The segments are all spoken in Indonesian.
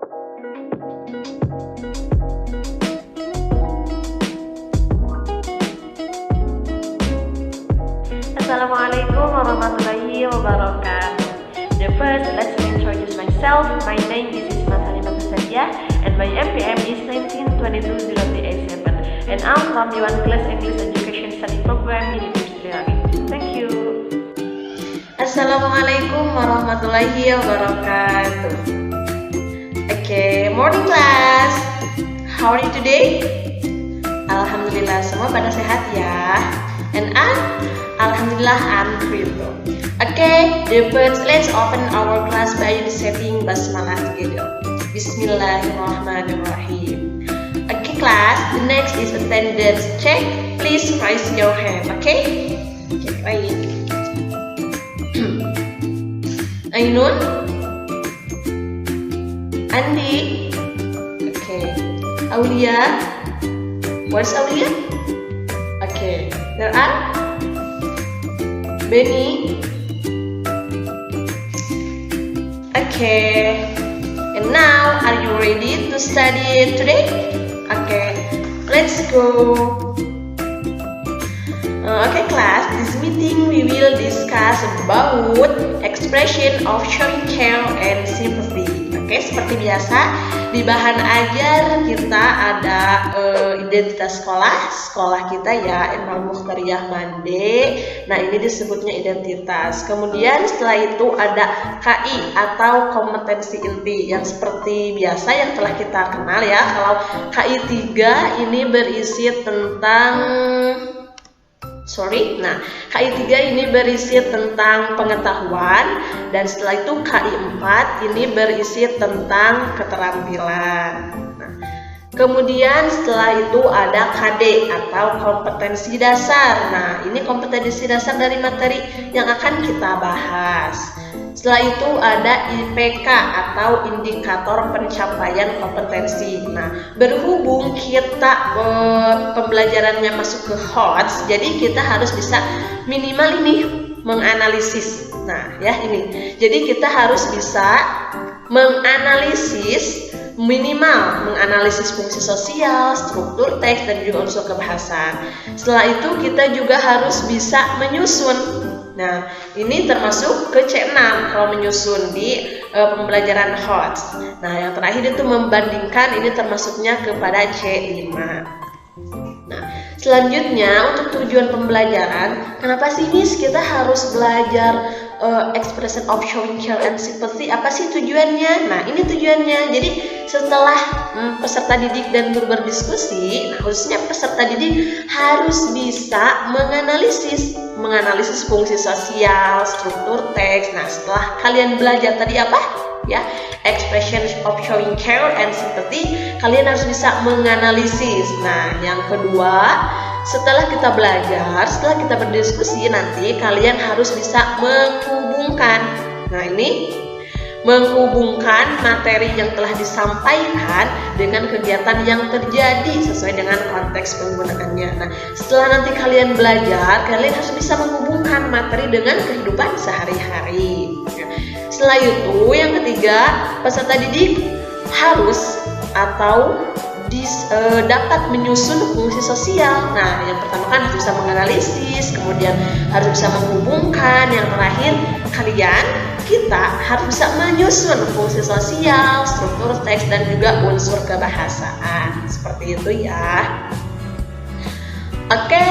Assalamualaikum warahmatullahi wabarakatuh. The first, let me introduce myself. My name is Ismat Halimah Sadia, and my MPM is 1922087, and I'm from the 1 Class English Education Study Program University Radin. Thank you. Assalamualaikum warahmatullahi wabarakatuh. Okay, morning class. How are you today? Alhamdulillah semua pada sehat ya. And Alhamdulillah I'm great. Okay, the first, let's open our class by reciting basmalah together. Bismillahirrahmanirrahim. Okay class, the next is attendance check. Please raise your hand. Okay, right. Ainun, Andi, okay, Aulia, where's Aulia? Okay, there are Benny. Okay, and now are you ready to study today? Okay, let's go. Okay class, this meeting we will discuss about expression of showing care and sympathy. Oke, seperti biasa di bahan ajar kita ada identitas sekolah kita ya, Enal Mukhtariyah Mande. Nah ini disebutnya identitas. Kemudian setelah itu ada KI atau kompetensi inti yang seperti biasa yang telah kita kenal ya. Kalau KI 3 ini berisi tentang Nah, KI 3 ini berisi tentang pengetahuan, dan setelah itu KI 4 ini berisi tentang keterampilan. Nah, kemudian setelah itu ada KD atau kompetensi dasar. Nah, ini kompetensi dasar dari materi yang akan kita bahas. Setelah itu ada IPK atau indikator pencapaian kompetensi. Nah, berhubung kita pembelajarannya masuk ke HOTS, jadi kita harus bisa minimal ini menganalisis. Nah, ya ini. Jadi kita harus bisa menganalisis fungsi sosial, struktur teks, dan juga unsur kebahasaan. Setelah itu kita juga harus bisa menyusun. Nah, ini termasuk ke C6 kalau menyusun di pembelajaran HOTS. Nah, yang terakhir itu membandingkan, ini termasuknya kepada C5. Nah, selanjutnya untuk tujuan pembelajaran, kenapa sih Miss kita harus belajar expression of showing care and sympathy? Apa sih tujuannya? Nah, ini tujuannya. Jadi setelah peserta didik dan guru berdiskusi, nah khususnya peserta didik harus bisa menganalisis fungsi sosial, struktur teks. Nah, setelah kalian belajar tadi apa? Ya, expression of showing care and sympathy, kalian harus bisa menganalisis. Nah, yang kedua, setelah kita belajar, setelah kita berdiskusi, nanti kalian harus bisa menghubungkan. Nah, ini menghubungkan materi yang telah disampaikan dengan kegiatan yang terjadi sesuai dengan konteks penggunaannya. Nah, setelah nanti kalian belajar, kalian harus bisa menghubungkan materi dengan kehidupan sehari-hari. Setelah itu, yang ketiga, peserta didik harus atau dapat menyusun fungsi sosial. Nah, yang pertama kan harus bisa menganalisis, kemudian harus bisa menghubungkan, yang terakhir kita harus bisa menyusun fungsi sosial, struktur teks, dan juga unsur kebahasaan. Seperti itu ya. Oke,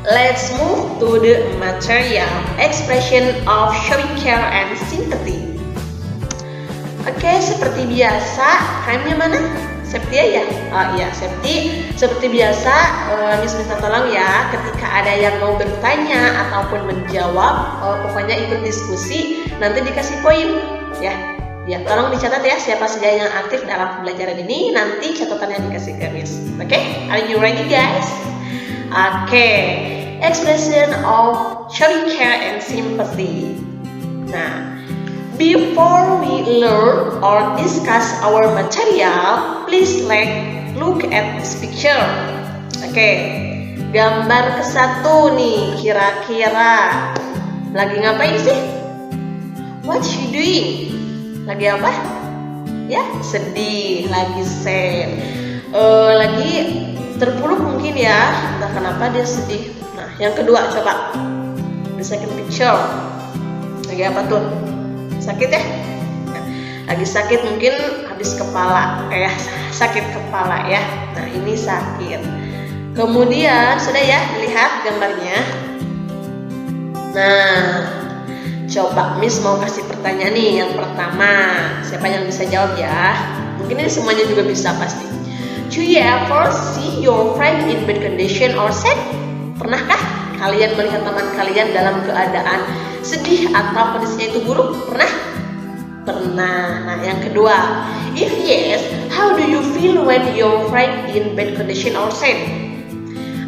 let's move to the material expression of showing care and sympathy. Oke, seperti biasa, kayaknya mana? Septia ya? Oh iya, seperti biasa, Miss minta tolong ya, ketika ada yang mau bertanya ataupun menjawab, pokoknya ikut diskusi, nanti dikasih poin ya. Ya, tolong dicatat ya siapa saja yang aktif dalam pembelajaran ini, nanti catatannya dikasih ke Miss. Oke, are you ready guys? Oke, expression of showing care and sympathy. Nah, before we learn or discuss our material, please look at this picture. Oke, gambar ke-1 nih, kira-kira lagi ngapain sih? What you doing? Lagi apa? ya, sedih, lagi sad, lagi terpuruk mungkin ya, entah kenapa dia sedih. Nah, yang kedua coba the second picture, lagi apa tuh? Sakit ya? Nah, lagi sakit, mungkin habis kepala, sakit kepala ya. Nah, ini sakit. Kemudian sudah ya, lihat gambarnya. Nah, coba Miss mau kasih pertanyaan nih. Yang pertama, siapa yang bisa jawab ya? Mungkin ini semuanya juga bisa pasti. Do you ever see your friend in bad condition or sad? Pernahkah kalian melihat teman kalian dalam keadaan sedih atau kondisinya itu buruk? Pernah? Pernah. Nah, yang kedua, if yes, how do you feel when your friend in bad condition or sad?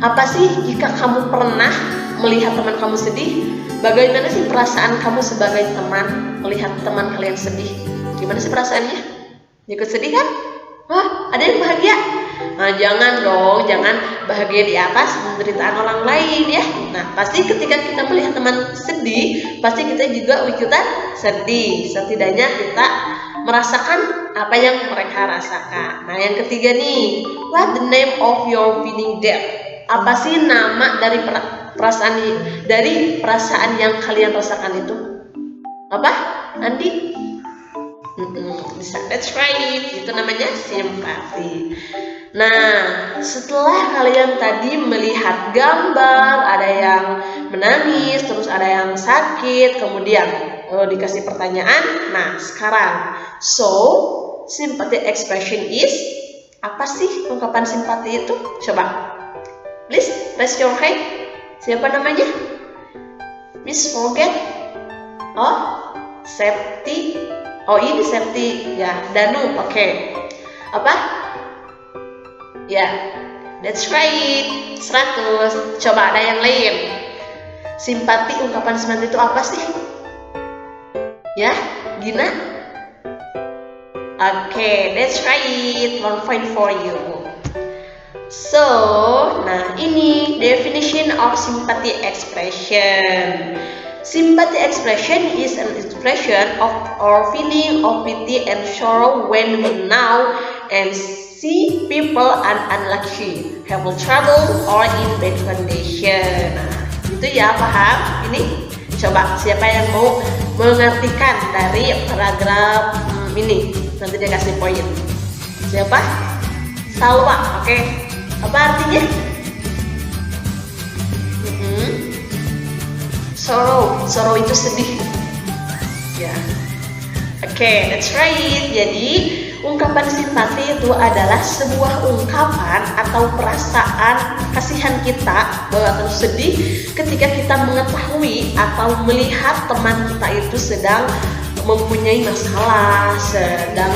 Apa sih jika kamu pernah melihat teman kamu sedih? Bagaimana sih perasaan kamu sebagai teman melihat teman kalian sedih? Gimana sih perasaannya? Ikut sedih kan? Wah, ada yang bahagia? Nah, jangan dong, jangan bahagia di atas penderitaan orang lain ya. Nah, pasti ketika kita melihat teman sedih, pasti kita juga ikutan sedih. Setidaknya kita merasakan apa yang mereka rasakan. Nah, yang ketiga nih, what the name of your feeling there? Apa sih nama dari perasaan yang kalian rasakan itu? Apa? Andi? Bisa, that's right. Itu namanya simpati. Nah, setelah kalian tadi melihat gambar, ada yang menangis, terus ada yang sakit, kemudian dikasih pertanyaan. Nah, sekarang, so sympathy expression is, apa sih ungkapan simpati itu? Coba, please raise your hand. Siapa namanya? Miss forget. Oh, Septi. Oh, ini Septi ya. Danu, oke. Apa? Ya, that's right. 100. Coba ada yang lain. Simpati, ungkapan simpati itu apa sih? Ya, Gina? Oke, that's right. 1 point for you. So, nah ini definition of sympathy expression. Sympathy expression is an expression of our feeling of pity and sorrow when we know and see people unlucky, have trouble or in bad condition. Nah, itu ya, paham? Ini coba siapa yang mau mengartikan dari paragraf ini? Nanti dia kasih poin. Siapa? Salwa, oke. Apa artinya? Sorrow itu sedih. Ya. Oke, that's right. Jadi, ungkapan simpati itu adalah sebuah ungkapan atau perasaan kasihan kita atau sedih ketika kita mengetahui atau melihat teman kita itu sedang mempunyai masalah, sedang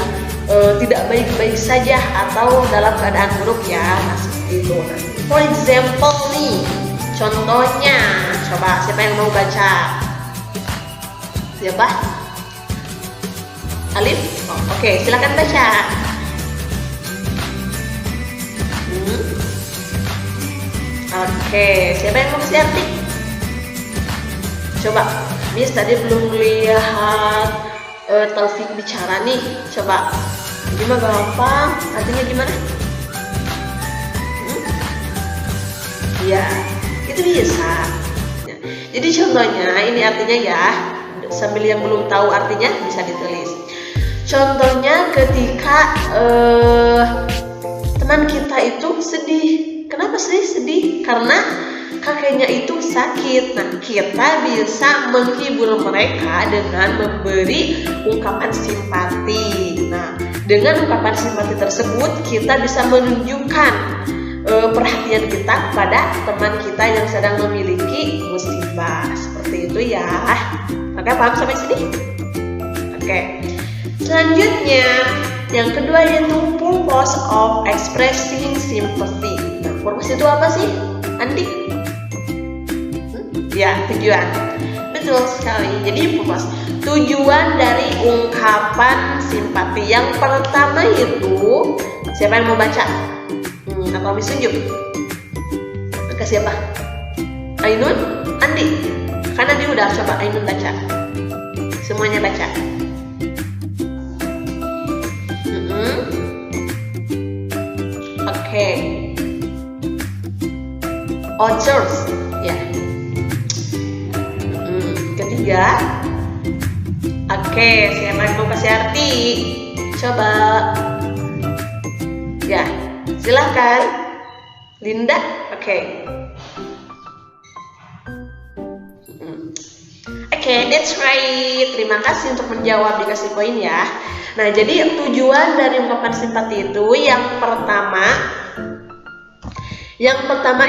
tidak baik-baik saja atau dalam keadaan buruk ya. Nah, seperti itu. For example nih, contohnya, coba siapa yang mau baca? Siapa? Alif? Oh, oke, silakan baca. Oke, siapa yang mau kasih arti? Coba, Miss tadi belum lihat Taufik bicara nih. Coba, gimana gampang? Artinya gimana? Ya, itu bisa. Ya. Jadi contohnya, ini artinya ya. Sambil yang belum tahu artinya bisa ditulis. Contohnya ketika teman kita itu sedih. Kenapa sedih? Karena kakeknya itu sakit. Nah, kita bisa menghibur mereka dengan memberi ungkapan simpati. Nah, dengan ungkapan simpati tersebut kita bisa menunjukkan perhatian kita kepada teman kita yang sedang memiliki musibah. Seperti itu ya. Oke, paham sampai sini? Oke. Selanjutnya, yang kedua yaitu purpose of expressing sympathy. Nah, purpose itu apa sih, Andi? Ya, tujuan. Betul sekali. Jadi purpose, tujuan dari ungkapan simpati. Yang pertama itu, siapa yang mau baca? Atau Miss tunjuk? Ke siapa? Ainun? Andi? Karena dia udah, coba Ainun baca. Semuanya baca. Oke. Others, ya. Ketiga. Oke, siapa yang mau kasih arti? Coba. Ya, silahkan. Linda, oke. Oke, that's right. Terima kasih untuk menjawab, dikasih poin ya. Nah, jadi tujuan dari ungkapan simpati itu yang pertama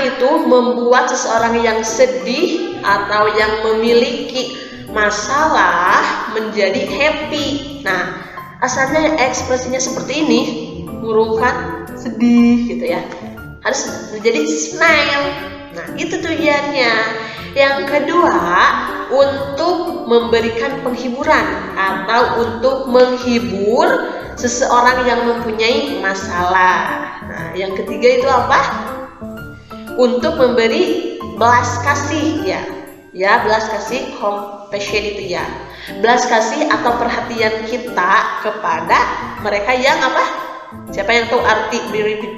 itu membuat seseorang yang sedih atau yang memiliki masalah menjadi happy. Nah, asalnya ekspresinya seperti ini, murungkan, sedih gitu ya. Harus menjadi smile. Nah, itu tujuannya. Yang kedua, untuk memberikan penghiburan atau untuk menghibur seseorang yang mempunyai masalah. Nah, yang ketiga itu apa? Untuk memberi belas kasih ya. Ya, belas kasih, compassion itu ya. Belas kasih atau perhatian kita kepada mereka yang apa? Siapa yang tahu arti repeat?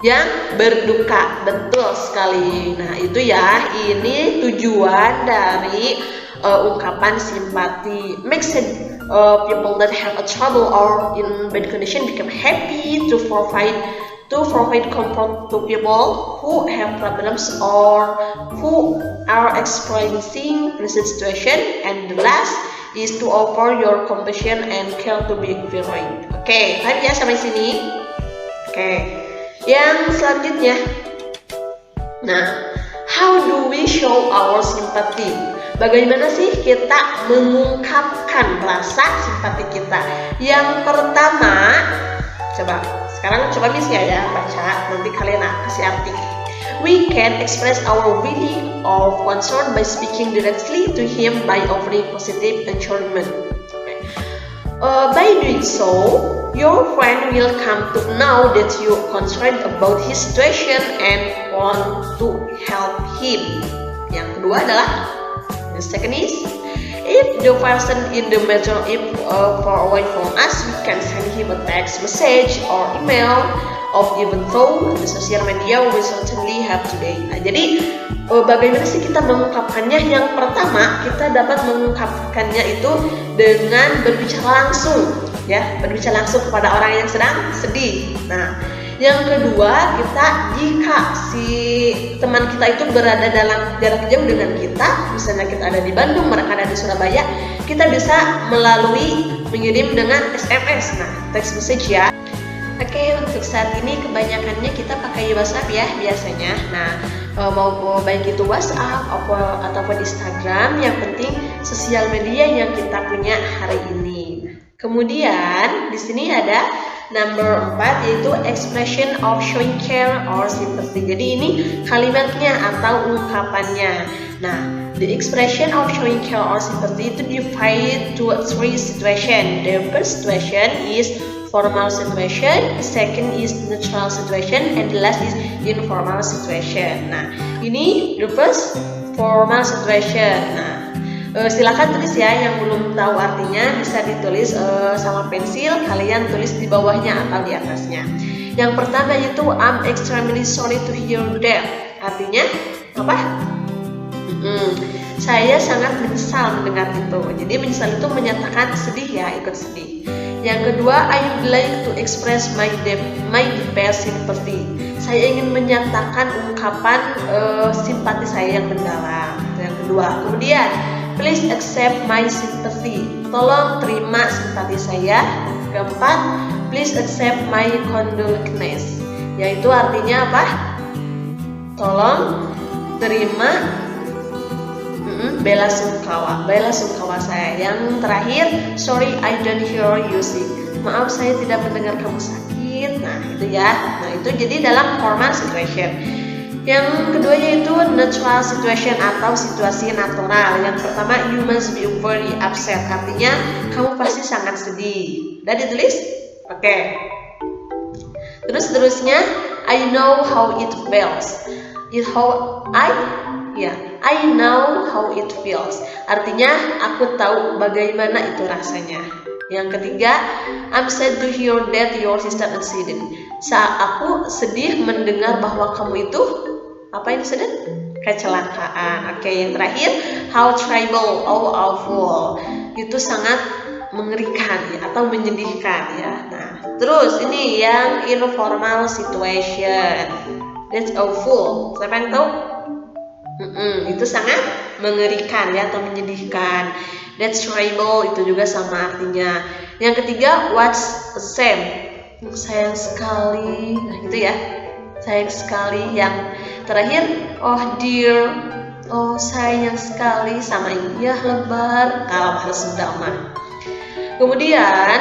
Yang berduka, betul sekali. Nah, itu ya, ini tujuan dari ungkapan simpati. Makes people that have a trouble or in bad condition become happy to provide comfort to people who have problems or who are experiencing the situation. And the last is to offer your compassion and care to be given. Oke, paham ya sampai sini? Oke. Yang selanjutnya, nah, how do we show our sympathy? Bagaimana sih kita mengungkapkan rasa simpati kita? Yang pertama, sekarang Miss ya baca, nanti kalian kasih arti. We can express our feeling of concern by speaking directly to him by offering positive encouragement. By doing so, your friend will come to know that you are concerned about his situation and want to help him. Yang kedua adalah, the second is, if the person in the matter is far away from us, we can send him a text message or email, of even though the social media we certainly have today. Nah, jadi bagaimana sih kita mengungkapkannya? Yang pertama, kita dapat mengungkapkannya itu dengan berbicara langsung, ya, berbicara langsung kepada orang yang sedang sedih. Nah, yang kedua, jika si teman kita itu berada dalam jarak jauh dengan kita, misalnya kita ada di Bandung, mereka ada di Surabaya, kita bisa mengirim dengan SMS, nah, text message ya. Oke, untuk saat ini kebanyakannya kita pakai WhatsApp ya biasanya. Nah, mau baik itu WhatsApp ataupun Instagram, yang penting sosial media yang kita punya hari ini. Kemudian di sini ada number 4, yaitu expression of showing care or sympathy. Jadi ini kalimatnya atau ungkapannya. Nah, the expression of showing care or sympathy itu divided to 3 situations. The first situation is formal situation, second is neutral situation, and the last is informal situation. Nah, ini the first formal situation. Nah, silakan tulis ya, yang belum tahu artinya bisa ditulis sama pensil, kalian tulis di bawahnya atau di atasnya. Yang pertama itu I'm extremely sorry to hear that. Artinya apa? Saya sangat menyesal mendengar itu. Jadi menyesal itu menyatakan sedih ya, ikut sedih. Yang kedua, I would like to express my deepest sympathy. Saya ingin menyatakan ungkapan simpati saya yang mendalam. Yang kedua. Kemudian, please accept my sympathy. Tolong terima simpati saya. Keempat, please accept my condolences. Yaitu artinya apa? Tolong terima bela sungkawa saya. Yang terakhir, sorry I don't hear you sick. Maaf saya tidak mendengar kamu sakit. Nah, itu ya. Nah, itu jadi dalam formal situation. Yang kedua yaitu neutral situation atau situasi natural. Yang pertama, you must be very upset. Artinya kamu pasti sangat sedih. Udah ditulis? Oke. Terusnya, I know how it feels. I know how it feels. Artinya aku tahu bagaimana itu rasanya. Yang ketiga, I'm sad to hear that your sister accident. Aku sedih mendengar bahwa kamu itu apa ini sedih? Kecelakaan. Oke, yang terakhir, how terrible, oh awful. Itu sangat mengerikan ya, atau menyedihkan ya. Nah, terus ini yang informal situation. That's awful. Siapa yang tahu? Itu sangat mengerikan ya, atau menyedihkan. That's terrible, itu juga sama artinya. Yang ketiga, what's the same? Sayang sekali. Nah, gitu ya. Sayang sekali. Yang terakhir, oh dear. Oh, sayang sekali, sama ini ya, lebar kalau bahasa Sunda mah. Kemudian,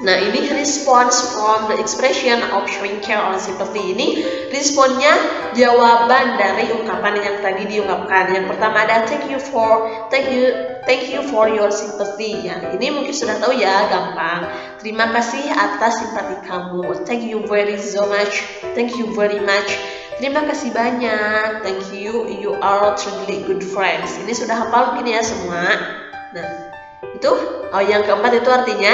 nah ini response from the expression of showing care or sympathy. Ini responnya jawaban dari ungkapan yang tadi diungkapkan. Yang pertama ada thank you for your sympathy. Ya, ini mungkin sudah tahu ya, gampang. Terima kasih atas simpati kamu. Thank you very so much. Thank you very much. Terima kasih banyak. Thank you. You are truly good friends. Ini sudah hafal mungkin ya semua. Nah, itu. Oh, yang keempat itu artinya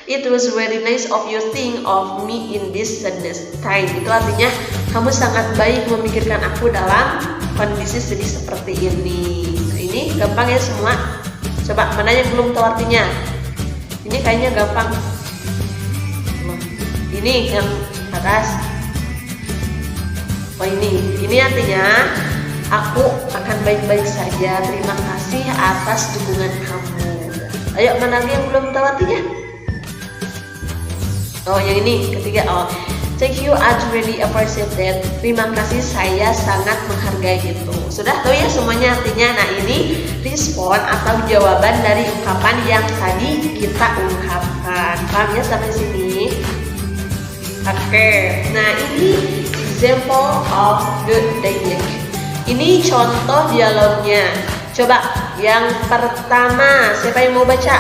it was very nice of you think of me in this sadness time. Itu artinya kamu sangat baik memikirkan aku dalam kondisi sedih seperti ini. Nah, ini gampang ya semua. Coba mana yang belum tahu artinya? Ini kayaknya gampang. Ini yang atas. Oh, ini artinya aku akan baik-baik saja. Terima kasih atas dukungan kamu. Ayo, mana lagi yang belum tahu artinya? Oh, yang ini ketiga. Oh, thank you, I really appreciate that. Terima kasih, saya sangat menghargai itu. Sudah tahu ya semuanya artinya. Nah, ini respon atau jawaban dari ungkapan yang tadi kita ungkapkan. Paham ya sampai sini? Oke. Nah, ini example of the dialogue. Ini contoh dialognya. Coba yang pertama, siapa yang mau baca?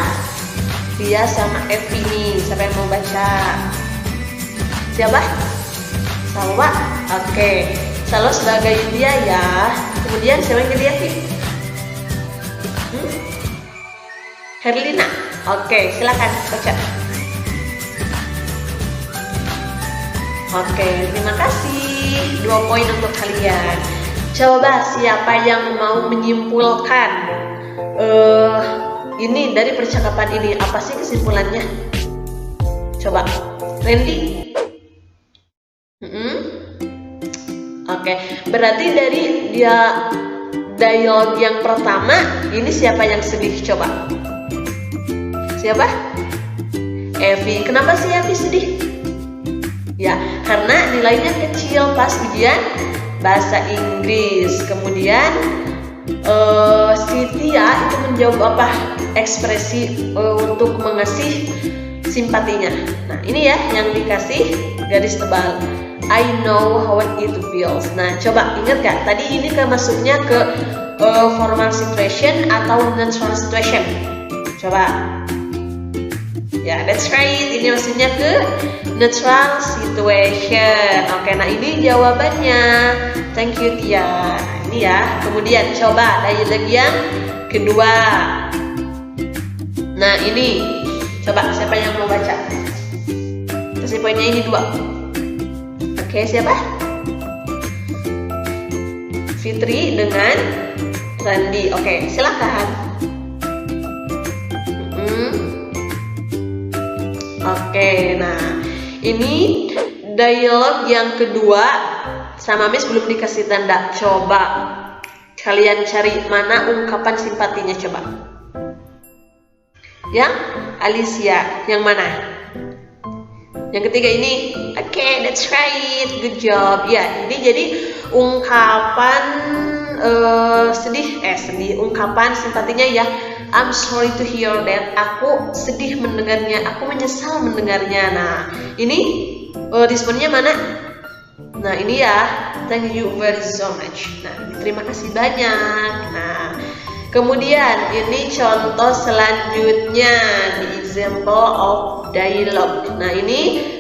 Dia sama Evi nih, siapa yang mau baca? Siapa? Salwa. Oke. Salwa sebagai dia ya. Kemudian siapa yang jadi Evi? Herlina. Oke, silakan baca. Oke, terima kasih. 2 poin untuk kalian. Coba siapa yang mau menyimpulkan ini dari percakapan ini, apa sih kesimpulannya? Coba, Randy. Oke, berarti dari dia dialog yang pertama, ini siapa yang sedih? Coba. Siapa? Evi. Kenapa sih Evi sedih? Ya, karena nilainya kecil pas ujian bahasa Inggris. Kemudian si Tia itu menjawab apa? Ekspresi untuk mengasih simpatinya. Nah, ini ya yang dikasih garis tebal. I know how it feels. Nah, coba ingat gak? Tadi ini masuknya ke formal situation atau neutral situation. Coba. Ya, that's right. Ini maksudnya ke neutral situation. Oke, nah ini jawabannya. Thank you, Tia. Ini ya. Kemudian coba dialog yang kedua. Nah, ini coba siapa yang mau baca? Kasih poinnya ini 2. Oke, siapa? Fitri dengan Randy. Oke, silakan. Oke, nah ini dialog yang kedua sama Miss belum dikasih tanda. Coba kalian cari mana ungkapan simpatinya coba. Yang Alicia, yang mana? Yang ketiga ini. Oke, that's right, good job. Ya, ini jadi ungkapan ungkapan simpatinya ya. I'm sorry to hear that. Aku sedih mendengarnya. Aku menyesal mendengarnya. Nah, ini responnya mana? Nah, ini ya. Thank you very so much. Nah, terima kasih banyak. Nah, kemudian ini contoh selanjutnya di example of dialogue. Nah, ini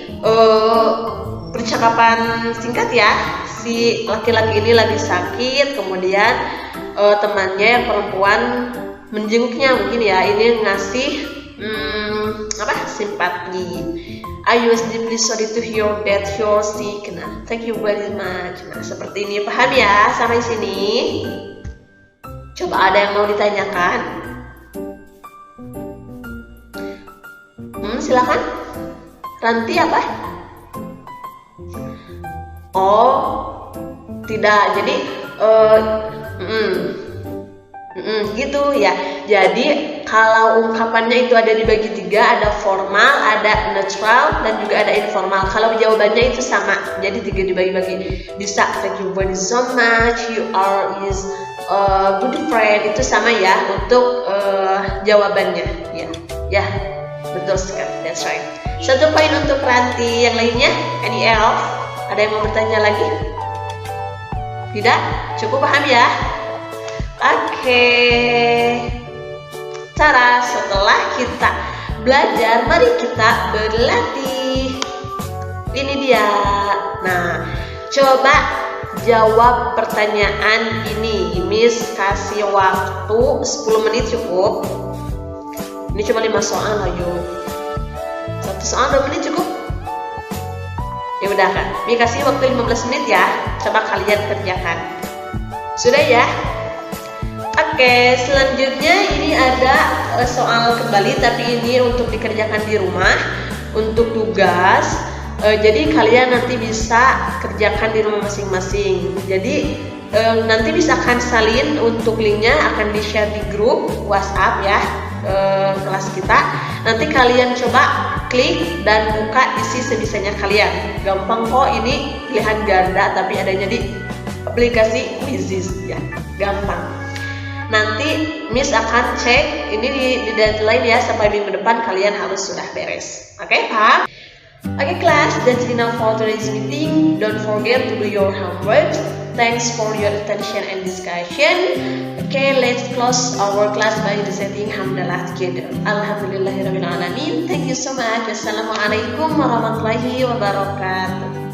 percakapan singkat ya. Si laki-laki ini lagi sakit, kemudian temannya yang perempuan menjenguknya mungkin ya. Ini ngasih simpati. I was deeply sorry to hear that you're sick. Nah, thank you very much. Nah, seperti ini, paham ya sampai sini? Coba ada yang mau ditanyakan? Silakan. Ranti apa? Oh, tidak. Jadi gitu ya. Jadi kalau ungkapannya itu ada dibagi 3, ada formal, ada neutral, dan juga ada informal. Kalau jawabannya itu sama, jadi 3 dibagi-bagi. Bisa thank you very so much, you are is a good friend, itu sama ya untuk jawabannya. Ya, betul sekali. That's right. 1 poin untuk Ranti. Yang lainnya, any else? Ada yang mau bertanya lagi? Tidak? Cukup paham ya? Oke. Cara setelah kita belajar, mari kita berlatih. Ini dia. Nah, coba jawab pertanyaan ini. Miss kasih waktu 10 menit cukup. Ini cuma 5 soal loh, yuk. 1 soal 2 menit cukup? Ya udah kan. Mi kasih waktu 15 menit ya. Coba kalian kerjakan. Sudah ya? Oke, selanjutnya ini ada soal kembali, tapi ini untuk dikerjakan di rumah untuk tugas. Jadi kalian nanti bisa kerjakan di rumah masing-masing. Jadi nanti bisa akan salin untuk linknya akan di-share di grup WhatsApp ya, kelas kita. Nanti kalian coba klik dan buka, isi sebisanya kalian. Gampang kok, ini pilihan ganda tapi adanya di aplikasi Quizzes ya, gampang. Nanti Miss akan cek ini di deadline ya, sampai minggu depan kalian harus sudah beres. Oke, paham? Oke, class, that's enough for today's meeting. Don't forget to do your homework. Thanks for your attention and discussion. Okay, let's close our class by reciting hamdalah together. Alhamdulillahirabbil alamin. Thank you so much. Wassalamualaikum warahmatullahi wabarakatuh.